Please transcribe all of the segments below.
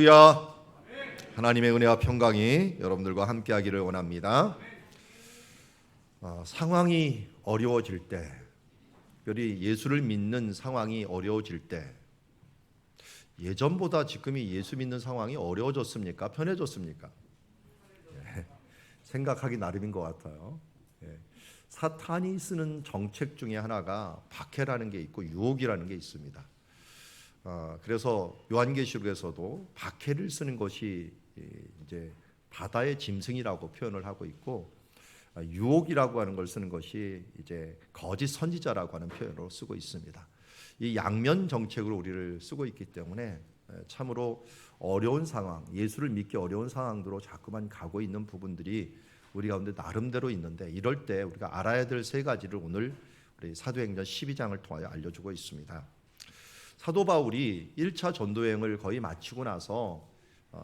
할렐루야. 하나님의 은혜와 평강이 여러분들과 함께하기를 원합니다. 상황이 어려워질 때, 특별히 예수를 믿는 상황이 어려워질 때, 예전보다 지금이 예수 믿는 상황이 어려워졌습니까? 편해졌습니까? 생각하기 나름인 것 같아요. 사탄이 쓰는 정책 중에 하나가 박해라는 게 있고 유혹이라는 게 있습니다. 그래서 요한계시록에서도 박해를 쓰는 것이 이제 바다의 짐승이라고 표현을 하고 있고, 유혹이라고 하는 걸 쓰는 것이 이제 거짓 선지자라고 하는 표현으로 쓰고 있습니다. 이 양면 정책으로 우리를 쓰고 있기 때문에 참으로 어려운 상황, 예수를 믿기 어려운 상황으로 자꾸만 가고 있는 부분들이 우리 가운데 나름대로 있는데, 이럴 때 우리가 알아야 될 세 가지를 오늘 우리 사도행전 12장을 통하여 알려주고 있습니다. 사도 바울이 1차 전도여행을 거의 마치고 나서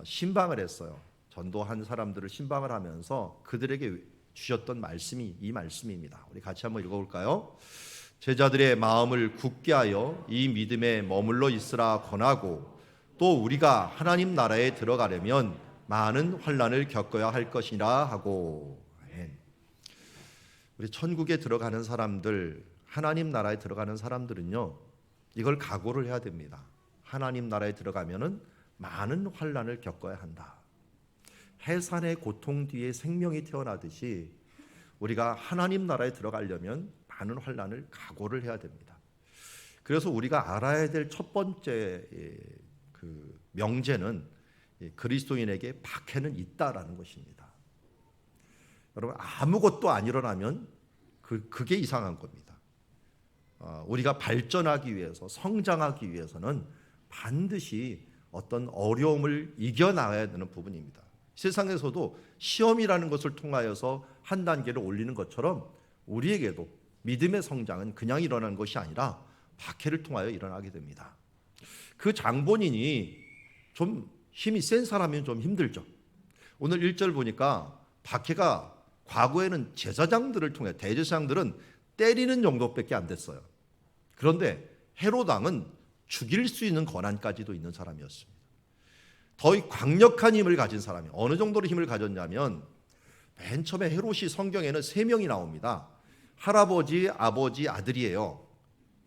신방을 했어요. 전도한 사람들을 신방을 하면서 그들에게 주셨던 말씀이 이 말씀입니다. 우리 같이 한번 읽어볼까요? 제자들의 마음을 굳게 하여 이 믿음에 머물러 있으라 권하고, 또 우리가 하나님 나라에 들어가려면 많은 환난을 겪어야 할 것이라 하고. 우리 천국에 들어가는 사람들, 하나님 나라에 들어가는 사람들은요, 이걸 각오를 해야 됩니다. 하나님 나라에 들어가면은 많은 환난을 겪어야 한다. 해산의 고통 뒤에 생명이 태어나듯이 우리가 하나님 나라에 들어가려면 많은 환난을 각오를 해야 됩니다. 그래서 우리가 알아야 될 첫 번째 그 명제는 그리스도인에게 박해는 있다라는 것입니다. 여러분, 아무것도 안 일어나면 그게 이상한 겁니다. 우리가 발전하기 위해서, 성장하기 위해서는 반드시 어떤 어려움을 이겨나가야 되는 부분입니다. 세상에서도 시험이라는 것을 통하여서 한 단계를 올리는 것처럼 우리에게도 믿음의 성장은 그냥 일어나는 것이 아니라 박해를 통하여 일어나게 됩니다. 그 장본인이 좀 힘이 센 사람이면 좀 힘들죠. 오늘 1절 보니까 박해가 과거에는 제사장들을 통해, 대제사장들은 때리는 정도밖에 안 됐어요. 그런데 헤롯 왕은 죽일 수 있는 권한까지도 있는 사람이었습니다. 더 강력한 힘을 가진 사람이, 어느 정도로 힘을 가졌냐면, 맨 처음에 헤롯이 성경에는 3명이 나옵니다. 할아버지, 아버지, 아들이에요.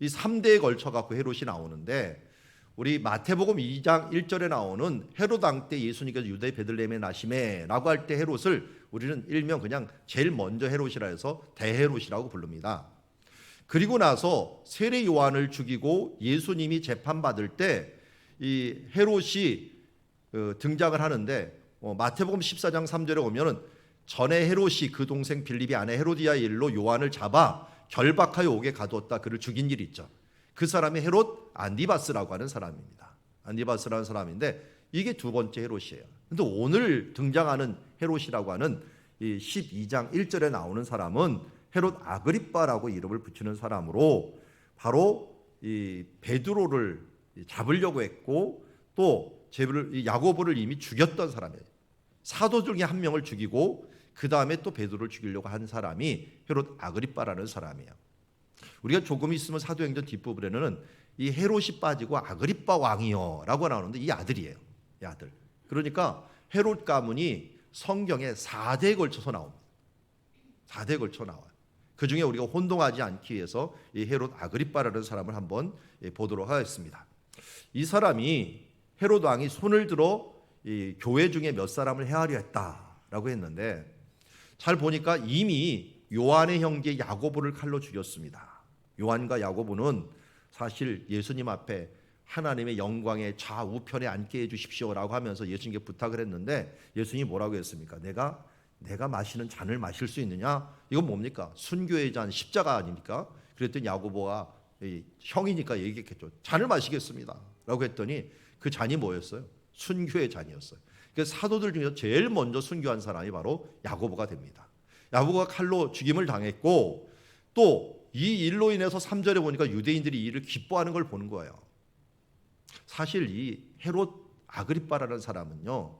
이 3대에 걸쳐 갖고 헤롯이 나오는데, 우리 마태복음 2장 1절에 나오는 헤롯 왕 때 예수님께서 유대 베들레헴에 나시매라고 할 때 헤롯을 우리는 일명 그냥 제일 먼저 헤롯이라 해서 대헤롯이라고 부릅니다. 그리고 나서 세례 요한을 죽이고 예수님이 재판받을 때 이 헤롯이 등장을 하는데, 마태복음 14장 3절에 보면은 전에 헤롯이 그 동생 빌립이 아내 헤로디아의 일로 요한을 잡아 결박하여 옥에 가두었다, 그를 죽인 일이 있죠. 그 사람이 헤롯 안디바스라고 하는 사람입니다. 안디바스라는 사람인데 이게 두 번째 헤롯이에요. 근데 오늘 등장하는 헤롯이라고 하는 이 12장 1절에 나오는 사람은 헤롯 아그리빠라고 이름을 붙이는 사람으로, 바로 이 베드로를 잡으려고 했고, 또 야고보를 이미 죽였던 사람이에요. 사도 중에 한 명을 죽이고 그 다음에 또 베드로를 죽이려고 한 사람이 헤롯 아그리빠라는 사람이에요. 우리가 조금 있으면 사도행전 뒷부분에는 이 헤롯이 빠지고 아그리빠 왕이요 라고 나오는데 이 아들이에요. 이 아들. 그러니까 헤롯 가문이 성경에 4대에 걸쳐서 나옵니다. 4대에 걸쳐 나와요. 그 중에 우리가 혼동하지 않기 위해서 이 헤롯 아그리빠라는 사람을 한번 보도록 하겠습니다. 이 사람이 헤롯 왕이 손을 들어 이 교회 중에 몇 사람을 헤아려 했다라고 했는데, 잘 보니까 이미 요한의 형제 야고보를 칼로 죽였습니다. 요한과 야고보는 사실 예수님 앞에 하나님의 영광의 좌우편에 앉게 해주십시오라고 하면서 예수님께 부탁을 했는데, 예수님이 뭐라고 했습니까? 내가 마시는 잔을 마실 수 있느냐? 이건 뭡니까? 순교의 잔, 십자가 아닙니까? 그랬더니 야고보가 형이니까 얘기했겠죠. 잔을 마시겠습니다 라고 했더니 그 잔이 뭐였어요? 순교의 잔이었어요. 그래서 사도들 중에서 제일 먼저 순교한 사람이 바로 야고보가 됩니다. 야고보가 칼로 죽임을 당했고, 또 이 일로 인해서 3절에 보니까 유대인들이 이 일을 기뻐하는 걸 보는 거예요. 사실 이 헤롯 아그리빠라는 사람은요,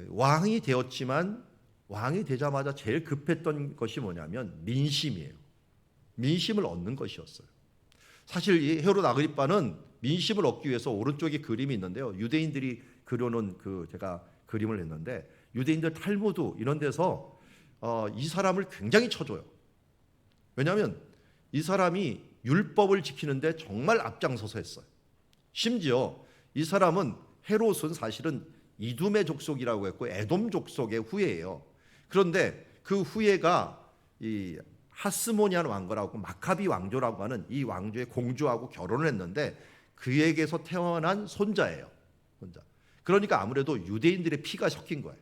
왕이 되었지만 왕이 되자마자 제일 급했던 것이 뭐냐면 민심이에요. 민심을 얻는 것이었어요. 사실 이 헤롯 아그리빠는 민심을 얻기 위해서 오른쪽에 그림이 있는데요. 유대인들이 그려놓은 제가 그림을 했는데 유대인들 탈무드 이런 데서 이 사람을 굉장히 쳐줘요. 왜냐하면 이 사람이 율법을 지키는데 정말 앞장서서 했어요. 심지어 이 사람은 헤롯은 사실은 이둠의 족속이라고 했고 에돔 족속의 후예예요. 그런데 그 후예가 이 하스모니안 왕거라고 마카비 왕조라고 하는 이 왕조의 공주하고 결혼을 했는데 그에게서 태어난 손자예요. 손자. 그러니까 아무래도 유대인들의 피가 섞인 거예요.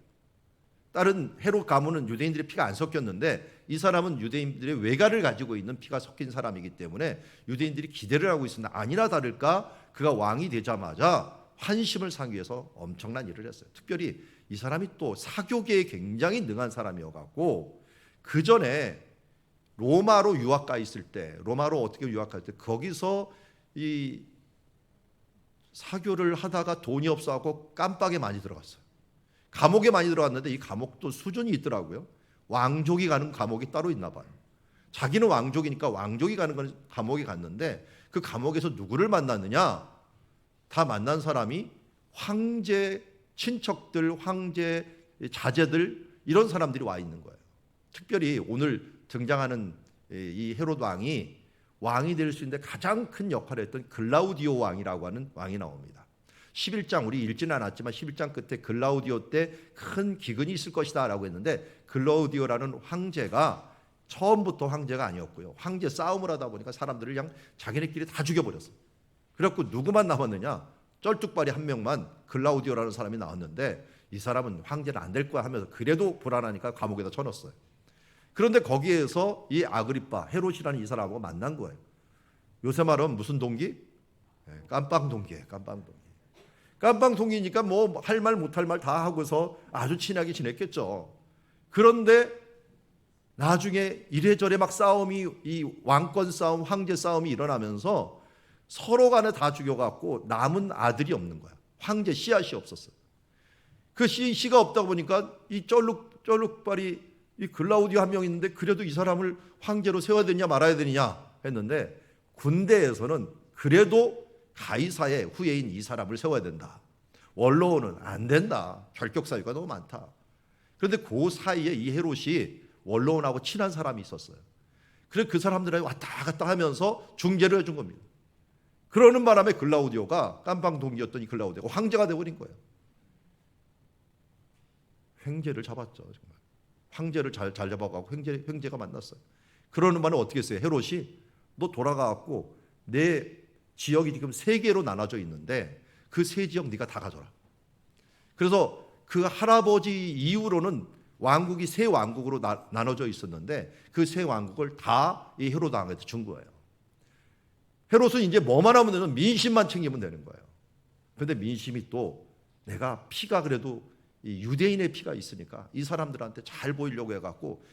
다른 헤롯 가문은 유대인들의 피가 안 섞였는데 이 사람은 유대인들의 외가를 가지고 있는 피가 섞인 사람이기 때문에 유대인들이 기대를 하고 있습니다. 아니나 다를까 그가 왕이 되자마자 환심을 사기 위해서 엄청난 일을 했어요. 특별히 이 사람이 또 사교계에 굉장히 능한 사람이어갖고 그 전에 로마로 유학 가 있을 때, 로마로 어떻게 유학할 때 거기서 이 사교를 하다가 돈이 없어갖고 깜빡에 많이 들어갔어요. 감옥에 많이 들어갔는데 이 감옥도 수준이 있더라고요. 왕족이 가는 감옥이 따로 있나 봐요. 자기는 왕족이니까 왕족이 가는 건 감옥에 갔는데 그 감옥에서 누구를 만났느냐? 다 만난 사람이 황제 친척들, 황제 자제들 이런 사람들이 와 있는 거예요. 특별히 오늘 등장하는 이 헤롯 왕이 될 수 있는데 가장 큰 역할을 했던 글라우디오 왕이라고 하는 왕이 나옵니다. 11장 우리 읽지는 않았지만 11장 끝에 글라우디오 때 큰 기근이 있을 것이다 라고 했는데 글라우디오라는 황제가 처음부터 황제가 아니었고요. 황제 싸움을 하다 보니까 사람들을 그냥 자기네끼리 다 죽여버렸어요. 그래갖고 누구만 남았느냐? 쩔뚝발이 한 명만 글라우디오라는 사람이 나왔는데 이 사람은 황제는 안 될 거야 하면서 그래도 불안하니까 감옥에다 쳐넣었어요. 그런데 거기에서 이 아그리빠 헤롯이라는 이 사람하고 만난 거예요. 요새 말하면 무슨 동기? 깜빵 동기예요. 깜빵 동기. 깜빵 동기니까 뭐 할 말 못할 말 다 하고서 아주 친하게 지냈겠죠. 그런데 나중에 이래저래 막 싸움이 이 왕권 싸움, 황제 싸움이 일어나면서 서로 간에 다 죽여갖고 남은 아들이 없는 거야. 황제 씨앗이 없었어요. 그 씨가 없다 보니까 이 쩔룩발이 이 글라우디오 한 명 있는데 그래도 이 사람을 황제로 세워야 되냐 말아야 되느냐 했는데 군대에서는 그래도 가이사의 후예인 이 사람을 세워야 된다. 원로는 안 된다. 결격 사유가 너무 많다. 그런데 그 사이에 이 헤롯이 원로원하고 친한 사람이 있었어요. 그래서 그 사람들이 왔다 갔다 하면서 중재를 해준 겁니다. 그러는 바람에 글라우디오가 깜빵 동기였던 이 글라우디오가 황제가 되어버린 거예요. 횡재를 잡았죠. 정말. 황제를 잘 잡아가고 횡재가 만났어요. 그러는 바람에 어떻게 했어요? 헤롯이 너 돌아가갖고 내 지역이 지금 3개로 나눠져 있는데 그 3지역 네가 다 가져라. 그래서 그 할아버지 이후로는 왕국이 3왕국으로 나눠져 있었는데 그 3왕국을 다 이 헤롯 왕한테 준 거예요. 헤롯은 이제 뭐만 하면 되는 민심만 챙기면 되는 거예요. 그런데 민심이 또 내가 피가 그래도 이 유대인의 피가 있으니까 이 사람들한테 잘 보이려고 해갖고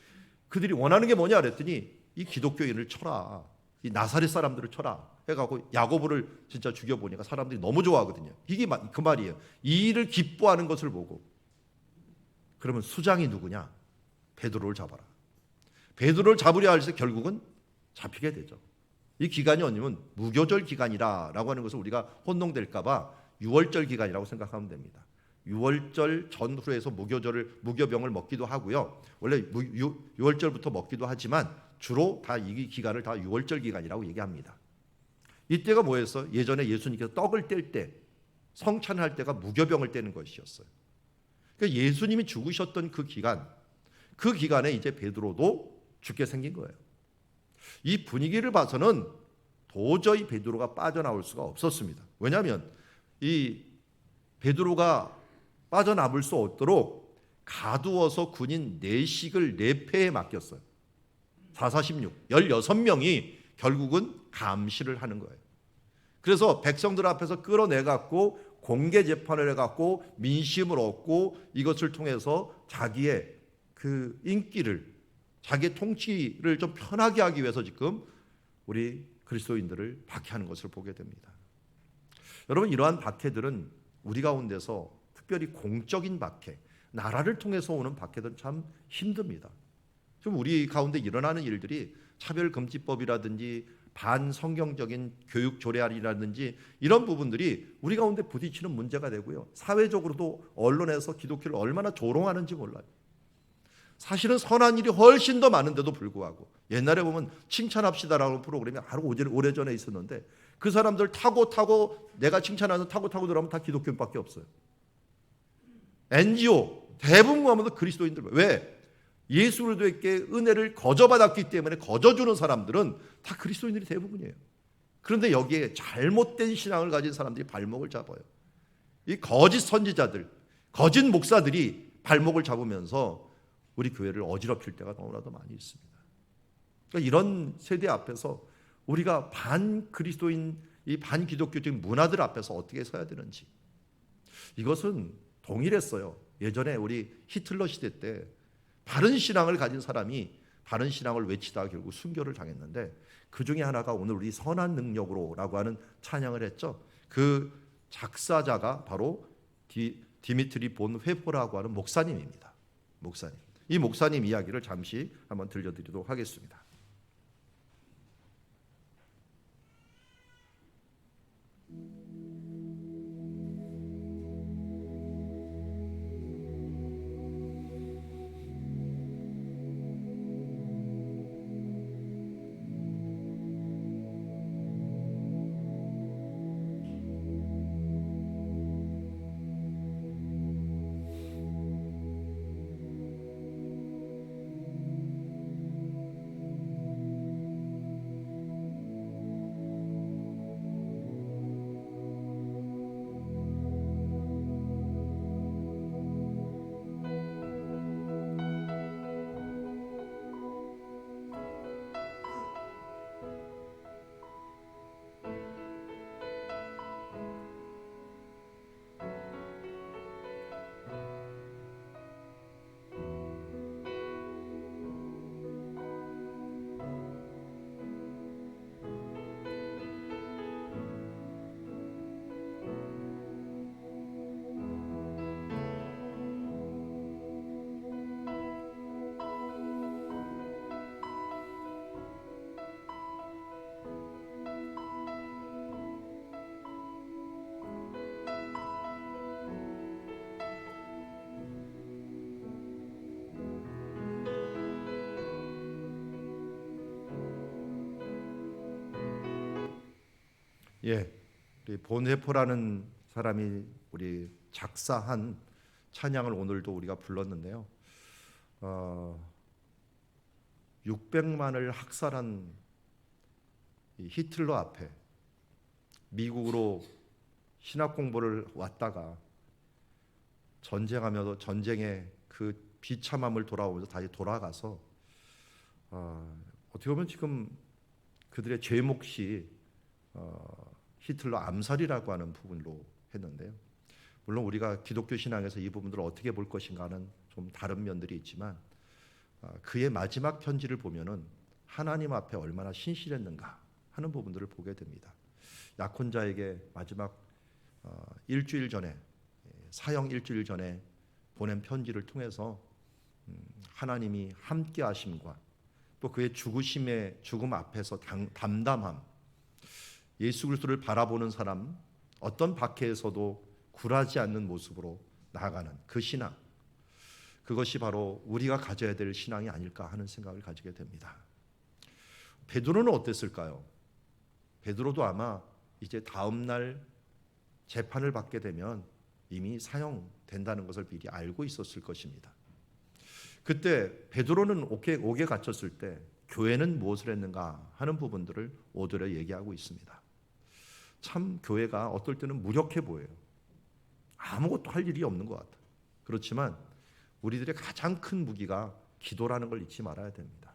그들이 원하는 게 뭐냐 그랬더니 이 기독교인을 쳐라. 이 나사렛 사람들을 쳐라. 해갖고 야고보를 진짜 죽여보니까 사람들이 너무 좋아하거든요. 이게 그 말이에요. 이 일을 기뻐하는 것을 보고 그러면 수장이 누구냐? 베드로를 잡아라. 베드로를 잡으려 할 때 결국은 잡히게 되죠. 이 기간이 언니면 무교절 기간이라고 하는 것을 우리가 혼동될까 봐 6월절 기간이라고 생각하면 됩니다. 6월절 전후에서 무교병을 먹기도 하고요. 원래 6월절부터 먹기도 하지만 주로 다 이 기간을 다 6월절 기간이라고 얘기합니다. 이때가 뭐였어? 예전에 예수님께서 떡을 뗄 때 성찬할 때가 무교병을 떼는 것이었어요. 그러니까 예수님이 죽으셨던 그 기간에 이제 베드로도 죽게 생긴 거예요. 이 분위기를 봐서는 도저히 베드로가 빠져나올 수가 없었습니다. 왜냐하면 이 베드로가 빠져나올 수 없도록 가두어서 군인 내식을 내패에 맡겼어요. 446, 16명이 결국은 감시를 하는 거예요. 그래서 백성들 앞에서 끌어내갖고 공개 재판을 해갖고 민심을 얻고 이것을 통해서 자기의 그 인기를 자기의 통치를 좀 편하게 하기 위해서 지금 우리 그리스도인들을 박해하는 것을 보게 됩니다. 여러분 이러한 박해들은 우리 가운데서 특별히 공적인 박해, 나라를 통해서 오는 박해들은 참 힘듭니다. 지금 우리 가운데 일어나는 일들이 차별금지법이라든지 반성경적인 교육 조례안이라든지 이런 부분들이 우리 가운데 부딪히는 문제가 되고요. 사회적으로도 언론에서 기독교를 얼마나 조롱하는지 몰라요. 사실은 선한 일이 훨씬 더 많은데도 불구하고 옛날에 보면 칭찬합시다라는 프로그램이 아주 오래전에 있었는데 그 사람들 타고 내가 칭찬하는 타고 들어가면 다 기독교인밖에 없어요. NGO 대부분 가면 그리스도인들. 왜? 예수 그리스도에게 은혜를 거저받았기 때문에 거저주는 사람들은 다 그리스도인들이 대부분이에요. 그런데 여기에 잘못된 신앙을 가진 사람들이 발목을 잡아요. 이 거짓 선지자들, 거짓 목사들이 발목을 잡으면서 우리 교회를 어지럽힐 때가 너무나도 많이 있습니다. 그러니까 이런 세대 앞에서 우리가 반그리스도인, 이 반기독교적인 문화들 앞에서 어떻게 서야 되는지, 이것은 동일했어요. 예전에 우리 히틀러 시대 때 바른 신앙을 가진 사람이 바른 신앙을 외치다가 결국 순교를 당했는데, 그 중에 하나가 오늘 우리 선한 능력으로라고 하는 찬양을 했죠. 그 작사자가 바로 디미트리 본 회포라고 하는 목사님입니다. 목사님. 이 목사님 이야기를 잠시 한번 들려드리도록 하겠습니다. 예, 우리 본회포라는 사람이 우리 작사한 찬양을 오늘도 우리가 불렀는데요. 600만을 학살한 이 히틀러 앞에 미국으로 신학 공부를 왔다가 전쟁하면서 전쟁의 그 비참함을 돌아오면서 다시 돌아가서 어떻게 보면 지금 그들의 죄몫이 히틀러 암살이라고 하는 부분으로 했는데요. 물론 우리가 기독교 신앙에서 이 부분들을 어떻게 볼 것인가는 좀 다른 면들이 있지만 그의 마지막 편지를 보면은 하나님 앞에 얼마나 신실했는가 하는 부분들을 보게 됩니다. 약혼자에게 마지막 일주일 전에, 사형 일주일 전에 보낸 편지를 통해서 하나님이 함께 하심과 또 그의 죽음 앞에서 담담함, 예수 그리스도를 바라보는 사람, 어떤 박해에서도 굴하지 않는 모습으로 나아가는 그 신앙, 그것이 바로 우리가 가져야 될 신앙이 아닐까 하는 생각을 가지게 됩니다. 베드로는 어땠을까요? 베드로도 아마 이제 다음 날 재판을 받게 되면 이미 사형된다는 것을 미리 알고 있었을 것입니다. 그때 베드로는 옥에 갇혔을 때 교회는 무엇을 했는가 하는 부분들을 오늘에 얘기하고 있습니다. 참 교회가 어떨 때는 무력해 보여요. 아무것도 할 일이 없는 것 같아요. 그렇지만 우리들의 가장 큰 무기가 기도라는 걸 잊지 말아야 됩니다.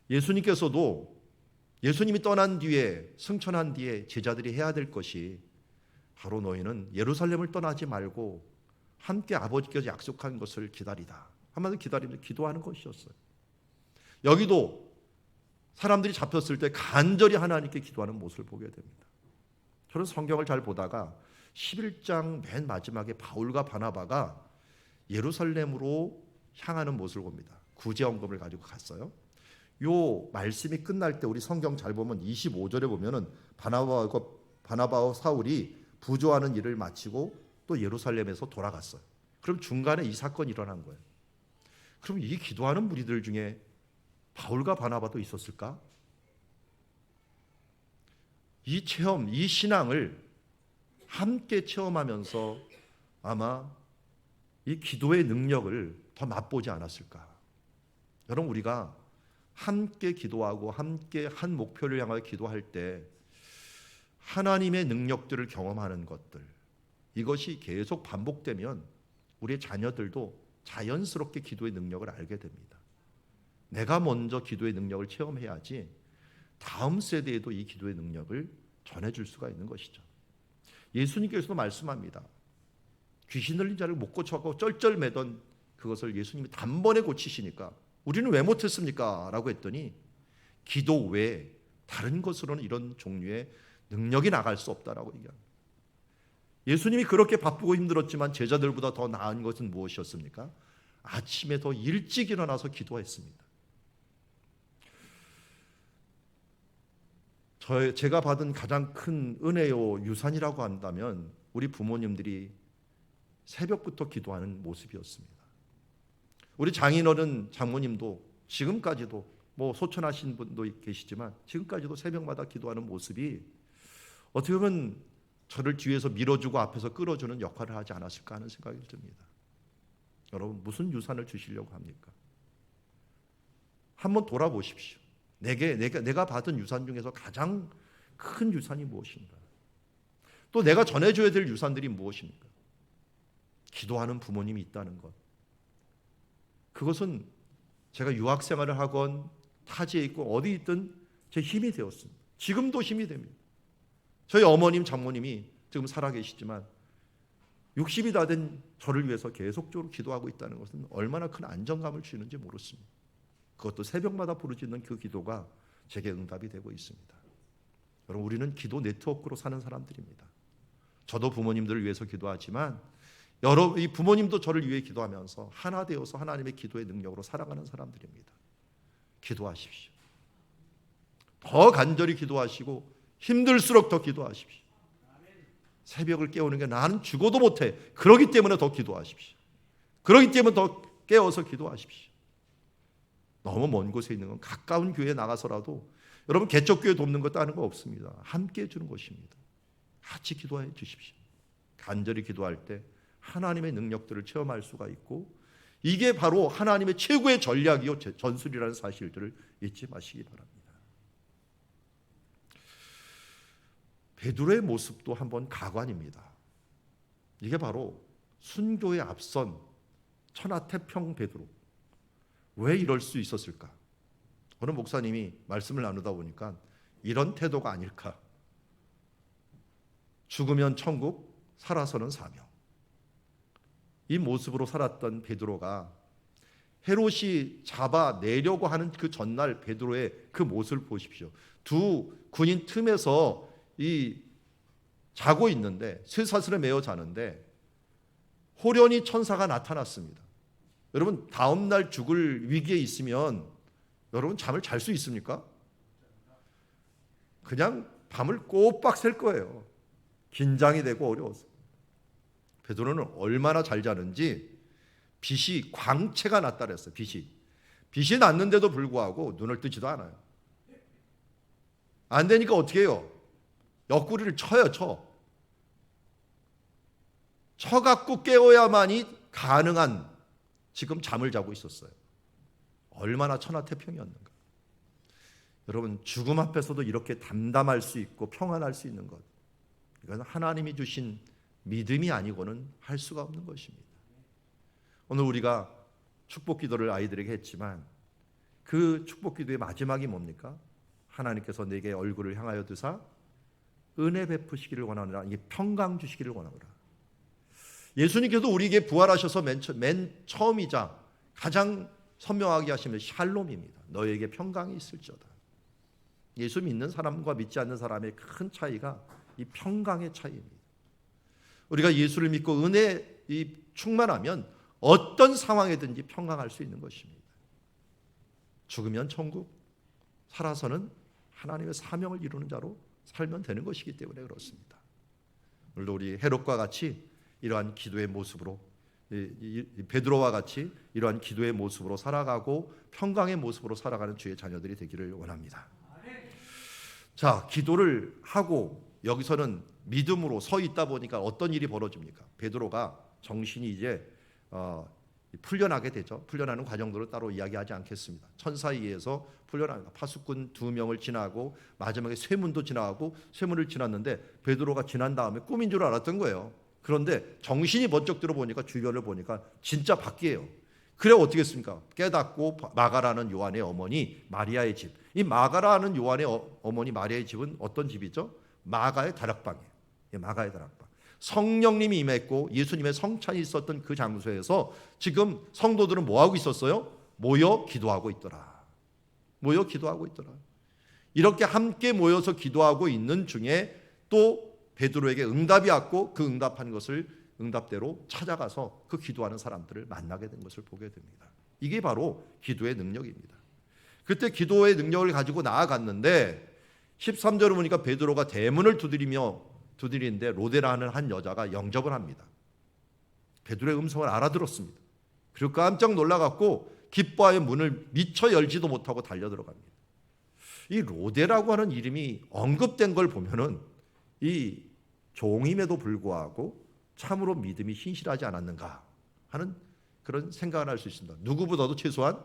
예수님께서도 예수님이 떠난 뒤에, 승천한 뒤에 제자들이 해야 될 것이 바로 너희는 예루살렘을 떠나지 말고 함께 아버지께서 약속한 것을 기다리다. 한마디로 기다리면 기도하는 것이었어요. 여기도 사람들이 잡혔을 때 간절히 하나님께 기도하는 모습을 보게 됩니다. 저는 성경을 잘 보다가 11장 맨 마지막에 바울과 바나바가 예루살렘으로 향하는 모습을 봅니다. 구제헌금을 가지고 갔어요. 요 말씀이 끝날 때 우리 성경 잘 보면 25절에 보면은 바나바와 사울이 부조하는 일을 마치고 또 예루살렘에서 돌아갔어요. 그럼 중간에 이 사건이 일어난 거예요. 그럼 이 기도하는 무리들 중에 바울과 바나바도 있었을까? 이 체험, 이 신앙을 함께 체험하면서 아마 이 기도의 능력을 더 맛보지 않았을까? 여러분, 우리가 함께 기도하고 함께 한 목표를 향하여 기도할 때 하나님의 능력들을 경험하는 것들, 이것이 계속 반복되면 우리의 자녀들도 자연스럽게 기도의 능력을 알게 됩니다. 내가 먼저 기도의 능력을 체험해야지 다음 세대에도 이 기도의 능력을 전해줄 수가 있는 것이죠. 예수님께서도 말씀합니다. 귀신 들린 자를 못 고쳐갖고 쩔쩔매던 그것을 예수님이 단번에 고치시니까 우리는 왜 못했습니까? 라고 했더니 기도 외에 다른 것으로는 이런 종류의 능력이 나갈 수 없다라고 얘기합니다. 예수님이 그렇게 바쁘고 힘들었지만 제자들보다 더 나은 것은 무엇이었습니까? 아침에 더 일찍 일어나서 기도했습니다. 제가 받은 가장 큰 은혜요 유산이라고 한다면 우리 부모님들이 새벽부터 기도하는 모습이었습니다. 우리 장인어른 장모님도 지금까지도 소천하신 분도 계시지만 지금까지도 새벽마다 기도하는 모습이 어떻게 보면 저를 뒤에서 밀어주고 앞에서 끌어주는 역할을 하지 않았을까 하는 생각이 듭니다. 여러분, 무슨 유산을 주시려고 합니까? 한번 돌아보십시오. 내가 받은 유산 중에서 가장 큰 유산이 무엇인가? 또 내가 전해줘야 될 유산들이 무엇입니까? 기도하는 부모님이 있다는 것. 그것은 제가 유학생활을 하건 타지에 있고 어디 있든 제 힘이 되었습니다. 지금도 힘이 됩니다. 저희 어머님, 장모님이 지금 살아계시지만 60이 다 된 저를 위해서 계속적으로 기도하고 있다는 것은 얼마나 큰 안정감을 주는지 모르겠습니다. 그것도 새벽마다 부르짖는 그 기도가 제게 응답이 되고 있습니다. 여러분, 우리는 기도 네트워크로 사는 사람들입니다. 저도 부모님들을 위해서 기도하지만 이 부모님도 저를 위해 기도하면서 하나 되어서 하나님의 기도의 능력으로 살아가는 사람들입니다. 기도하십시오. 더 간절히 기도하시고 힘들수록 더 기도하십시오. 새벽을 깨우는 게 나는 죽어도 못해. 그러기 때문에 더 기도하십시오. 그러기 때문에 더 깨워서 기도하십시오. 너무 먼 곳에 있는 건 가까운 교회에 나가서라도 여러분 개척교회 돕는 것 다른 거 없습니다. 함께 해주는 것입니다. 같이 기도해 주십시오. 간절히 기도할 때 하나님의 능력들을 체험할 수가 있고 이게 바로 하나님의 최고의 전략이요 전술이라는 사실들을 잊지 마시기 바랍니다. 베드로의 모습도 한번 가관입니다. 이게 바로 순교에 앞선 천하태평 베드로. 왜 이럴 수 있었을까? 어느 목사님이 말씀을 나누다 보니까 이런 태도가 아닐까. 죽으면 천국, 살아서는 사명. 이 모습으로 살았던 베드로가 헤롯이 잡아내려고 하는 그 전날 베드로의 그 모습을 보십시오. 두 군인 틈에서 자고 있는데 쇠사슬에 매어 자는데 호련히 천사가 나타났습니다. 여러분, 다음 날 죽을 위기에 있으면 여러분 잠을 잘 수 있습니까? 그냥 밤을 꼬박 샐 거예요. 긴장이 되고 어려워서. 베드로는 얼마나 잘 자는지 빛이 광채가 났다 그랬어요. 빛이 났는데도 불구하고 눈을 뜨지도 않아요. 안 되니까 어떻게 해요? 옆구리를 쳐갖고 깨워야만이 가능한 지금 잠을 자고 있었어요. 얼마나 천하태평이었는가. 여러분, 죽음 앞에서도 이렇게 담담할 수 있고 평안할 수 있는 것, 이건 하나님이 주신 믿음이 아니고는 할 수가 없는 것입니다. 오늘 우리가 축복 기도를 아이들에게 했지만 그 축복 기도의 마지막이 뭡니까? 하나님께서 내게 얼굴을 향하여 드사 은혜 베푸시기를 원하노라. 이게 평강 주시기를 원하노라. 예수님께서 우리에게 부활하셔서 맨 처음이자 가장 선명하게 하시는 샬롬입니다. 너에게 평강이 있을지어다. 예수 믿는 사람과 믿지 않는 사람의 큰 차이가 이 평강의 차이입니다. 우리가 예수를 믿고 은혜에 충만하면 어떤 상황에든지 평강할 수 있는 것입니다. 죽으면 천국, 살아서는 하나님의 사명을 이루는 자로 살면 되는 것이기 때문에 그렇습니다. 오늘도 우리 헤롯과 같이 이러한 기도의 모습으로, 베드로와 같이 이러한 기도의 모습으로 살아가고 평강의 모습으로 살아가는 주의 자녀들이 되기를 원합니다. 자, 기도를 하고 여기서는 믿음으로 서 있다 보니까 어떤 일이 벌어집니까? 베드로가 정신이 이제 풀려나게 되죠. 풀려나는 과정들을 따로 이야기하지 않겠습니다. 천사에 의해서 풀려납니다. 파수꾼 2명을 지나고 마지막에 쇠문도 지나고, 쇠문을 지났는데 베드로가 지난 다음에 꿈인 줄 알았던 거예요. 그런데 정신이 번쩍 들어보니까 주변을 보니까 진짜 밖이에요. 그래 어떻게 했습니까? 깨닫고 마가라는 요한의 어머니 마리아의 집. 이 마가라는 요한의 어머니 마리아의 집은 어떤 집이죠? 마가의 다락방이에요. 마가의 다락방. 성령님이 임했고 예수님의 성찬이 있었던 그 장소에서 지금 성도들은 뭐 하고 있었어요? 모여 기도하고 있더라. 모여 기도하고 있더라. 이렇게 함께 모여서 기도하고 있는 중에 또 베드로에게 응답이 왔고 그 응답한 것을 응답대로 찾아가서 그 기도하는 사람들을 만나게 된 것을 보게 됩니다. 이게 바로 기도의 능력입니다. 그때 기도의 능력을 가지고 나아갔는데 13절을 보니까 베드로가 대문을 두드리는데 로데라는 한 여자가 영접을 합니다. 베드로의 음성을 알아들었습니다. 그리고 깜짝 놀라갖고 기뻐하여 문을 미처 열지도 못하고 달려들어갑니다. 이 로데라고 하는 이름이 언급된 걸 보면은 이 종임에도 불구하고 참으로 믿음이 신실하지 않았는가 하는 그런 생각을 할 수 있습니다. 누구보다도 최소한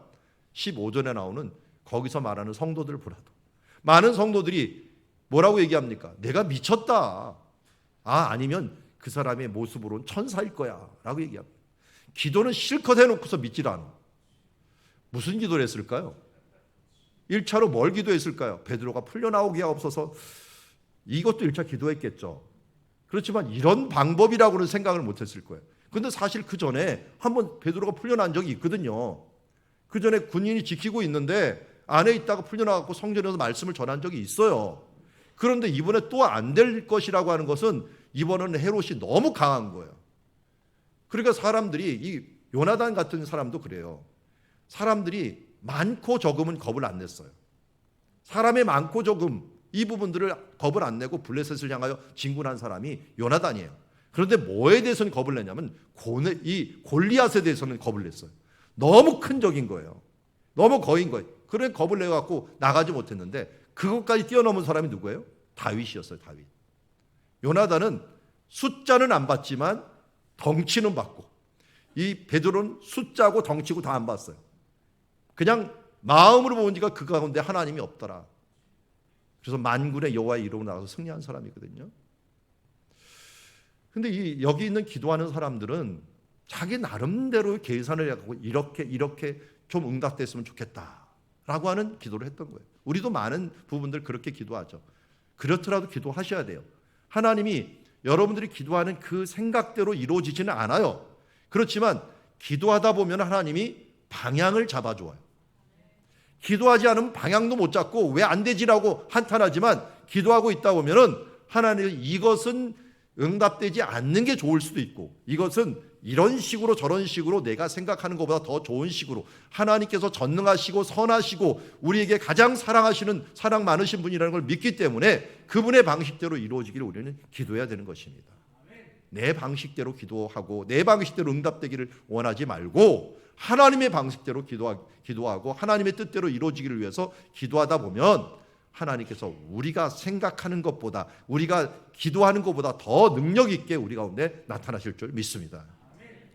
15절에 나오는 거기서 말하는 성도들 보라도 많은 성도들이 뭐라고 얘기합니까? 내가 미쳤다. 아니면 그 사람의 모습으로는 천사일 거야 라고 얘기합니다. 기도는 실컷 해놓고서 믿질 않아. 무슨 기도를 했을까요? 1차로 뭘 기도했을까요? 베드로가 풀려나오게 하옵소서. 이것도 1차 기도했겠죠. 그렇지만 이런 방법이라고는 생각을 못했을 거예요. 그런데 사실 그 전에 한번 베드로가 풀려난 적이 있거든요. 그 전에 군인이 지키고 있는데 안에 있다가 풀려나가고 성전에서 말씀을 전한 적이 있어요. 그런데 이번에 또 안 될 것이라고 하는 것은 이번에는 헤롯이 너무 강한 거예요. 그러니까 사람들이 이 요나단 같은 사람도 그래요. 사람들이 많고 적음은 겁을 안 냈어요. 사람의 많고 적음 이 부분들을 겁을 안 내고 블레셋을 향하여 진군한 사람이 요나단이에요. 그런데 뭐에 대해서는 겁을 내냐면 이 골리앗에 대해서는 겁을 냈어요. 너무 큰 적인 거예요. 너무 거인 거예요. 그래 겁을 내갖고 나가지 못했는데 그것까지 뛰어넘은 사람이 누구예요? 다윗이었어요. 다윗. 요나단은 숫자는 안 봤지만 덩치는 봤고 이 베드로는 숫자고 덩치고 다 안 봤어요. 그냥 마음으로 보니까 그 가운데 하나님이 없더라. 그래서 만군의 여호와의 이름으로 나가서 승리한 사람이거든요. 근데 여기 있는 기도하는 사람들은 자기 나름대로 계산을 해갖고 이렇게 좀 응답됐으면 좋겠다라고 하는 기도를 했던 거예요. 우리도 많은 부분들 그렇게 기도하죠. 그렇더라도 기도하셔야 돼요. 하나님이 여러분들이 기도하는 그 생각대로 이루어지지는 않아요. 그렇지만 기도하다 보면 하나님이 방향을 잡아줘요. 기도하지 않으면 방향도 못 잡고 왜 안 되지라고 한탄하지만 기도하고 있다 보면은 하나님은 이것은 응답되지 않는 게 좋을 수도 있고 이것은 이런 식으로 저런 식으로 내가 생각하는 것보다 더 좋은 식으로 하나님께서 전능하시고 선하시고 우리에게 가장 사랑하시는 사랑 많으신 분이라는 걸 믿기 때문에 그분의 방식대로 이루어지기를 우리는 기도해야 되는 것입니다. 내 방식대로 기도하고 내 방식대로 응답되기를 원하지 말고 하나님의 방식대로 기도하고 하나님의 뜻대로 이루어지기를 위해서 기도하다 보면 하나님께서 우리가 생각하는 것보다 우리가 기도하는 것보다 더 능력 있게 우리 가운데 나타나실 줄 믿습니다.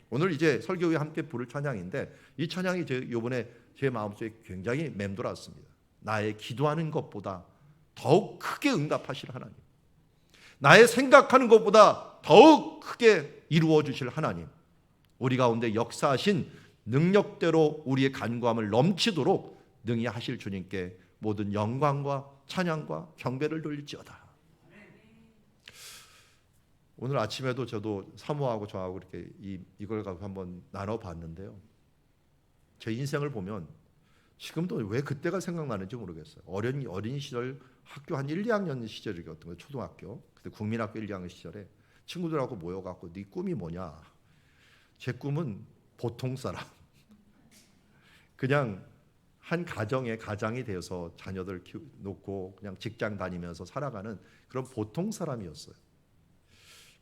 오늘 이제 설교 후에 함께 부를 찬양인데 이 찬양이 이번에 제 마음속에 굉장히 맴돌았습니다. 나의 기도하는 것보다 더욱 크게 응답하실 하나님, 나의 생각하는 것보다 더욱 크게 이루어 주실 하나님, 우리 가운데 역사하신 능력대로 우리의 간구함을 넘치도록 능히 하실 주님께 모든 영광과 찬양과 경배를 돌릴지어다. 오늘 아침에도 저도 사모하고 저하고 이렇게 이걸 갖고 한번 나눠봤는데요. 제 인생을 보면 지금도 왜 그때가 생각나는지 모르겠어요. 어린 시절 학교 한 1, 2학년 시절이었던 거예요. 초등학교. 그때 국민학교 1, 2학년 시절에 친구들하고 모여갖고 네 꿈이 뭐냐. 제 꿈은 보통 사람. 그냥 한 가정의 가장이 되어서 자녀들 놓고 그냥 직장 다니면서 살아가는 그런 보통 사람이었어요.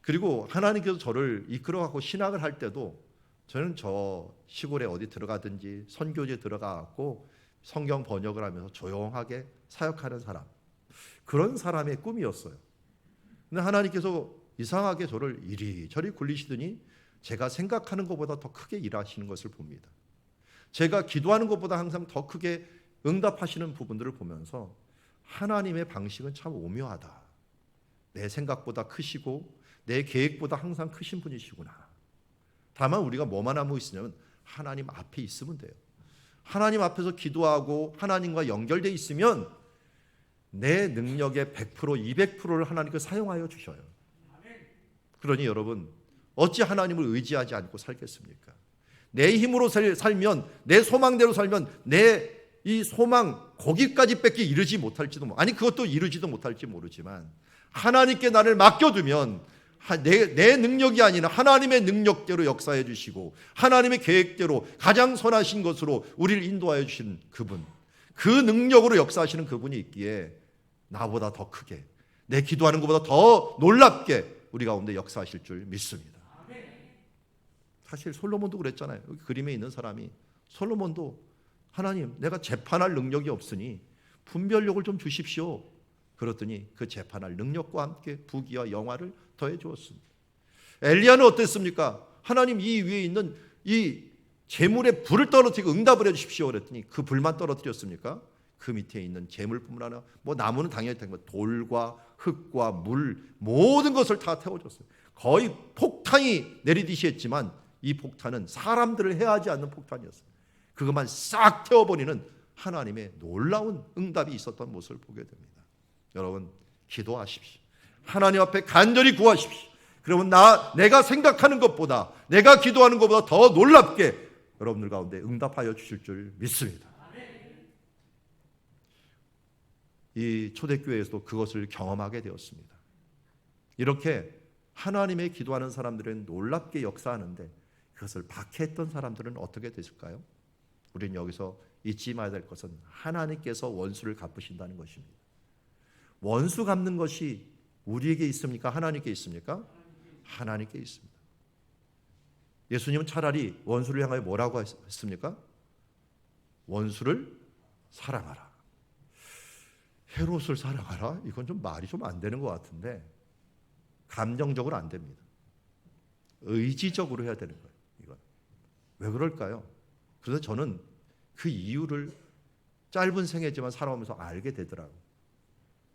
그리고 하나님께서 저를 이끌어가고 신학을 할 때도 저는 저 시골에 어디 들어가든지 선교지에 들어가고 성경 번역을 하면서 조용하게 사역하는 사람, 그런 사람의 꿈이었어요. 근데 하나님께서 이상하게 저를 이리저리 굴리시더니 제가 생각하는 것보다 더 크게 일하시는 것을 봅니다. 제가 기도하는 것보다 항상 더 크게 응답하시는 부분들을 보면서 하나님의 방식은 참 오묘하다. 내 생각보다 크시고 내 계획보다 항상 크신 분이시구나. 다만 우리가 뭐만 하고 있으냐면 하나님 앞에 있으면 돼요. 하나님 앞에서 기도하고 하나님과 연결되어 있으면 내 능력의 100%, 200%를 하나님께서 사용하여 주셔요. 그러니 여러분, 어찌 하나님을 의지하지 않고 살겠습니까? 내 힘으로 살면, 내 소망대로 살면 내 이 소망 거기까지 뺏기 이르지 못할지도, 아니 그것도 이루지도 못할지 모르지만 하나님께 나를 맡겨두면 내 능력이 아니라 하나님의 능력대로 역사해 주시고 하나님의 계획대로 가장 선하신 것으로 우리를 인도하여 주신 그분, 그 능력으로 역사하시는 그분이 있기에 나보다 더 크게, 내 기도하는 것보다 더 놀랍게 우리 가운데 역사하실 줄 믿습니다. 사실 솔로몬도 그랬잖아요. 여기 그림에 있는 사람이, 솔로몬도 하나님, 내가 재판할 능력이 없으니 분별력을 좀 주십시오. 그랬더니 그 재판할 능력과 함께 부귀와 영화를 더해 주었습니다. 엘리야는 어땠습니까? 하나님, 이 위에 있는 이 재물에 불을 떨어뜨리고 응답을 해 주십시오. 그랬더니 그 불만 떨어뜨렸습니까? 그 밑에 있는 재물뿐만 아니라 뭐 나무는 당연히 돌과 흙과 물 모든 것을 다 태워줬어요. 거의 폭탄이 내리듯이 했지만 이 폭탄은 사람들을 해하지 않는 폭탄이었어요. 그것만 싹 태워버리는 하나님의 놀라운 응답이 있었던 모습을 보게 됩니다. 여러분, 기도하십시오. 하나님 앞에 간절히 구하십시오. 그러면 내가 생각하는 것보다, 내가 기도하는 것보다 더 놀랍게 여러분들 가운데 응답하여 주실 줄 믿습니다. 이 초대교회에서도 그것을 경험하게 되었습니다. 이렇게 하나님의 기도하는 사람들은 놀랍게 역사하는데 그것을 박해했던 사람들은 어떻게 됐을까요? 우리는 여기서 잊지 말아야 될 것은 하나님께서 원수를 갚으신다는 것입니다. 원수 갚는 것이 우리에게 있습니까? 하나님께 있습니까? 하나님께 있습니다. 예수님은 차라리 원수를 향하여 뭐라고 했습니까? 원수를 사랑하라. 헤롯을 사랑하라? 이건 좀 말이 좀 안 되는 것 같은데, 감정적으로 안 됩니다. 의지적으로 해야 되는 거예요. 이건 왜 그럴까요? 그래서 저는 그 이유를 짧은 생애지만 살아오면서 알게 되더라고요.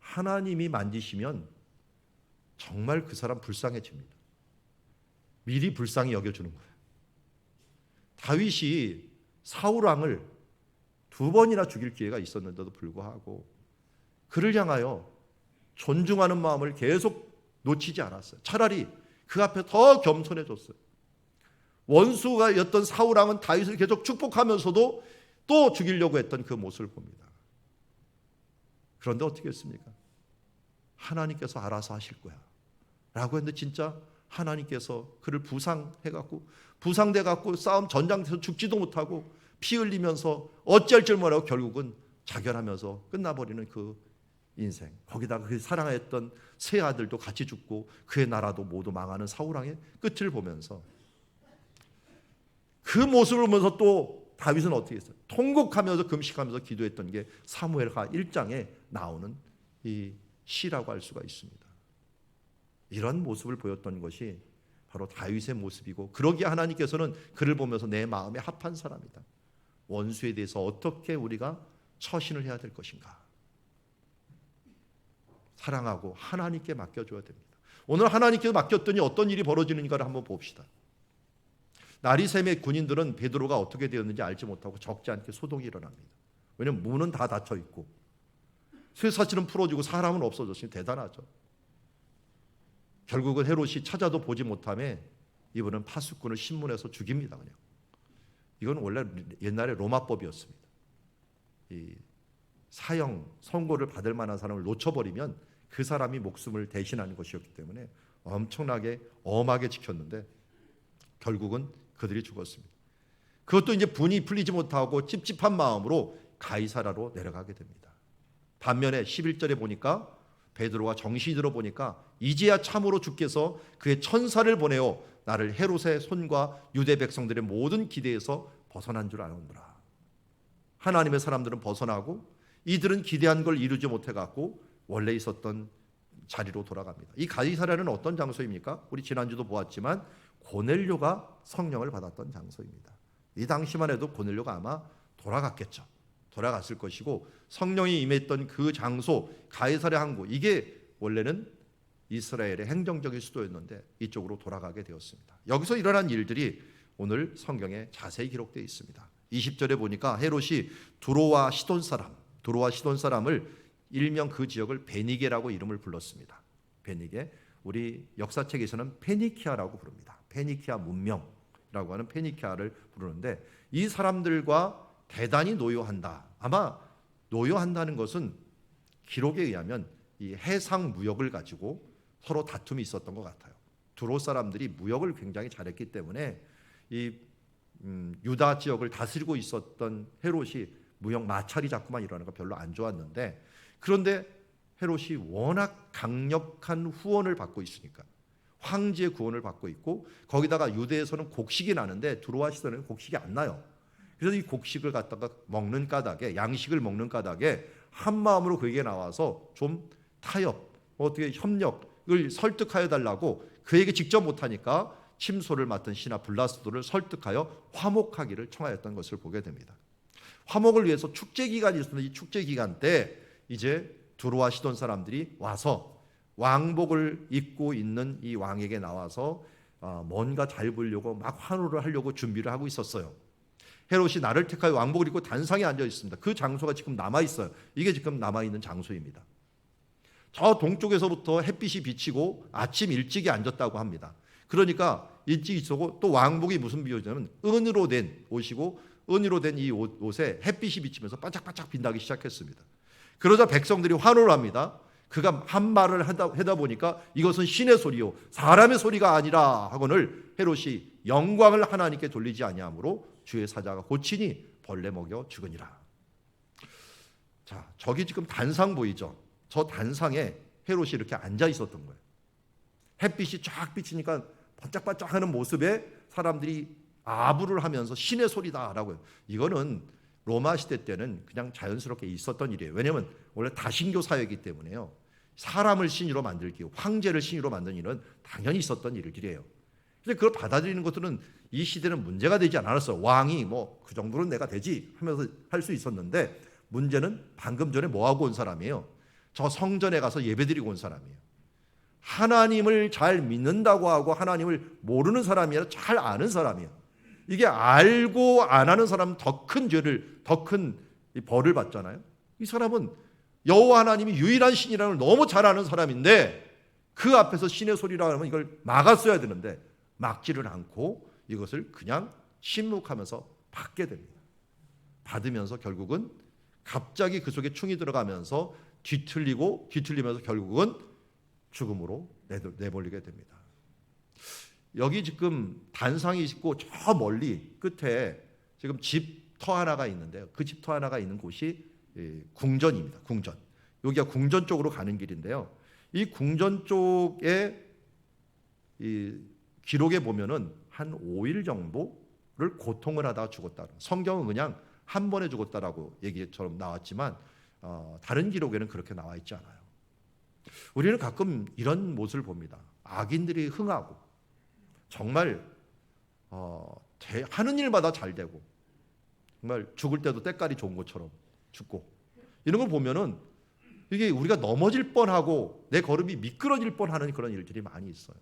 하나님이 만지시면 정말 그 사람 불쌍해집니다. 미리 불쌍히 여겨주는 거예요. 다윗이 사울 왕을 2번이나 죽일 기회가 있었는데도 불구하고 그를 향하여 존중하는 마음을 계속 놓치지 않았어요. 차라리 그 앞에 더 겸손해졌어요. 원수가였던 사울 왕은 다윗을 계속 축복하면서도 또 죽이려고 했던 그 모습을 봅니다. 그런데 어떻게 했습니까? 하나님께서 알아서 하실 거야 라고 했는데 진짜 하나님께서 그를 부상돼갖고 싸움 전장에서 죽지도 못하고 피 흘리면서 어찌할 줄 모르고 결국은 자결하면서 끝나버리는 그 인생, 거기다가 그 사랑했던 세 아들도 같이 죽고 그의 나라도 모두 망하는 사울왕의 끝을 보면서 그 모습을 보면서 또 다윗은 어떻게 했어요? 통곡하면서 금식하면서 기도했던 게 사무엘하 1장에 나오는 이 시라고 할 수가 있습니다. 이런 모습을 보였던 것이 바로 다윗의 모습이고, 그러기에 하나님께서는 그를 보면서 내 마음에 합한 사람이다, 원수에 대해서 어떻게 우리가 처신을 해야 될 것인가 사랑하고 하나님께 맡겨줘야 됩니다. 오늘 하나님께 맡겼더니 어떤 일이 벌어지는가를 한번 봅시다. 나리샘의 군인들은 베드로가 어떻게 되었는지 알지 못하고 적지 않게 소동이 일어납니다. 왜냐하면 문은 다 닫혀 있고 쇠사슬은 풀어지고 사람은 없어졌으니 대단하죠. 결국은 헤롯이 찾아도 보지 못하며 이분은 파수꾼을 신문해서 죽입니다. 그냥. 이건 원래 옛날에 로마법이었습니다. 이 사형, 선고를 받을 만한 사람을 놓쳐버리면 그 사람이 목숨을 대신하는 것이었기 때문에 엄청나게 엄하게 지켰는데 결국은 그들이 죽었습니다. 그것도 이제 분이 풀리지 못하고 찝찝한 마음으로 가이사라로 내려가게 됩니다. 반면에 11절에 보니까 베드로가 정신이 들어 보니까 이제야 참으로 주께서 그의 천사를 보내어 나를 헤롯의 손과 유대 백성들의 모든 기대에서 벗어난 줄 아노라. 하나님의 사람들은 벗어나고 이들은 기대한 걸 이루지 못해 갖고 원래 있었던 자리로 돌아갑니다. 이 가이사랴는 어떤 장소입니까? 우리 지난주도 보았지만 고넬료가 성령을 받았던 장소입니다. 이 당시만 해도 고넬료가 아마 돌아갔겠죠. 돌아갔을 것이고 성령이 임했던 그 장소 가이사랴 항구, 이게 원래는 이스라엘의 행정적인 수도였는데 이쪽으로 돌아가게 되었습니다. 여기서 일어난 일들이 오늘 성경에 자세히 기록되어 있습니다. 20절에 보니까 헤롯이 두로와 시돈 사람을 일명 그 지역을 베니게라고 이름을 불렀습니다. 베니게, 우리 역사책에서는 페니키아라고 부릅니다. 페니키아 문명이라고 하는 페니키아를 부르는데 이 사람들과 대단히 노여한다. 아마 노여한다는 것은 기록에 의하면 이 해상 무역을 가지고 서로 다툼이 있었던 것 같아요. 두로 사람들이 무역을 굉장히 잘했기 때문에 이 유다 지역을 다스리고 있었던 헤롯이 무역 마찰이 자꾸만 일어나는 거 별로 안 좋았는데, 그런데 헤롯이 워낙 강력한 후원을 받고 있으니까, 황제의 구원을 받고 있고, 거기다가 유대에서는 곡식이 나는데 두로와 시돈에는 곡식이 안 나요. 그래서 이 곡식을 갖다가 먹는 까닭에, 양식을 먹는 까닭에 한 마음으로 그에게 나와서 좀 타협, 어떻게 협력을 설득하여 달라고 그에게 직접 못하니까 침소를 맡은 신하 블라스도를 설득하여 화목하기를 청하였던 것을 보게 됩니다. 화목을 위해서 축제 기간이 있었는데 이 축제 기간 때 이제 두로와 시돈 사람들이 와서 왕복을 입고 있는 이 왕에게 나와서 뭔가 잘 보려고 막 환호를 하려고 준비를 하고 있었어요. 헤롯이 나를 택하여 왕복을 입고 단상에 앉아 있습니다. 그 장소가 지금 남아 있어요. 이게 지금 남아 있는 장소입니다. 저 동쪽에서부터 햇빛이 비치고 아침 일찍이 앉았다고 합니다. 그러니까 일찍 있었고, 또 왕복이 무슨 비유냐면 은으로 된 옷이고, 은으로 된 이 옷에 햇빛이 비치면서 반짝반짝 빛나기 시작했습니다. 그러자 백성들이 환호를 합니다. 그가 한 말을 하다 보니까 이것은 신의 소리요 사람의 소리가 아니라 하거늘 헤롯이 영광을 하나님께 돌리지 아니하므로 주의 사자가 고치니 벌레 먹여 죽으니라. 자, 저기 지금 단상 보이죠? 저 단상에 헤롯이 이렇게 앉아 있었던 거예요. 햇빛이 쫙 비치니까 반짝반짝하는 모습에 사람들이 아부를 하면서 신의 소리다라고 해요. 이거는 로마 시대 때는 그냥 자연스럽게 있었던 일이에요. 왜냐하면 원래 다신교 사회이기 때문에요. 사람을 신으로 만들기, 황제를 신으로 만드는 일은 당연히 있었던 일들이에요. 근데 그걸 받아들이는 것들은 이 시대는 문제가 되지 않았어요. 왕이 뭐 그 정도는 내가 되지 하면서 할 수 있었는데, 문제는 방금 전에 뭐하고 온 사람이에요? 저 성전에 가서 예배드리고 온 사람이에요. 하나님을 잘 믿는다고 하고 하나님을 모르는 사람이 아니라 잘 아는 사람이에요. 이게 알고 안 하는 사람은 더 큰 죄를, 더 큰 벌을 받잖아요. 이 사람은 여호와 하나님이 유일한 신이라는 걸 너무 잘 아는 사람인데 그 앞에서 신의 소리라고 하면 이걸 막았어야 되는데 막지를 않고 이것을 그냥 침묵하면서 받게 됩니다. 받으면서 결국은 갑자기 그 속에 충이 들어가면서 뒤틀리면서 결국은 죽음으로 내몰리게 됩니다. 여기 지금 단상이 있고 저 멀리 끝에 지금 집터 하나가 있는데요. 그 집터 하나가 있는 곳이 궁전입니다. 궁전. 여기가 궁전 쪽으로 가는 길인데요. 이 궁전 쪽에 이 기록에 보면은 한 5일 정도를 고통을 하다가 죽었다. 성경은 그냥 한 번에 죽었다라고 얘기처럼 나왔지만 다른 기록에는 그렇게 나와 있지 않아요. 우리는 가끔 이런 모습을 봅니다. 악인들이 흥하고 정말 하는 일마다 잘 되고 정말 죽을 때도 때깔이 좋은 것처럼 죽고, 이런 걸 보면은 이게 우리가 넘어질 뻔하고 내 걸음이 미끄러질 뻔하는 그런 일들이 많이 있어요.